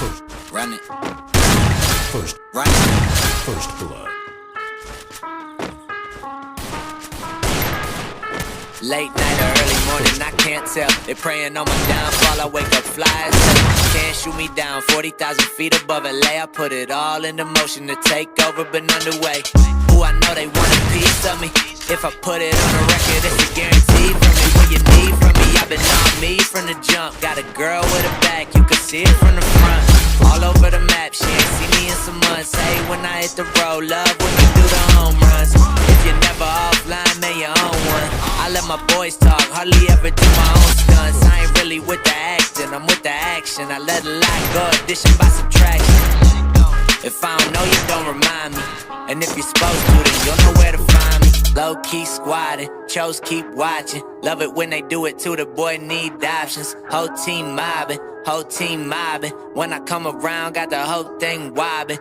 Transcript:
Run it. First. Run it. First blood. Late night or early morning, I can't tell. They praying on my downfall, I wake up fly as hell. Can't shoot me down, 40,000 feet above LA. I put it all into motion to take over, but underway. Ooh, I know they want a piece of me. If I put it on the record, it's a guarantee from me. What you need from me, I've been on me from the jump. Got a girl with a back, you can see it from the front. All over the map, she ain't seen me in some months. Hey, when I hit the road, love when we do the home runs. If you're never offline, man, you own one. I let my boys talk, hardly ever do my own stunts. I ain't really with the acting, I'm with the action. I let a lot go, addition by subtraction. If I don't know you, don't remind me. And if you're supposed to, then you'll know where to find me. Low-key squatting, chose keep watching. Love it when they do it too, the boy need options. Whole team mobbing, whole team mobbing. When I come around, got the whole thing wobbing.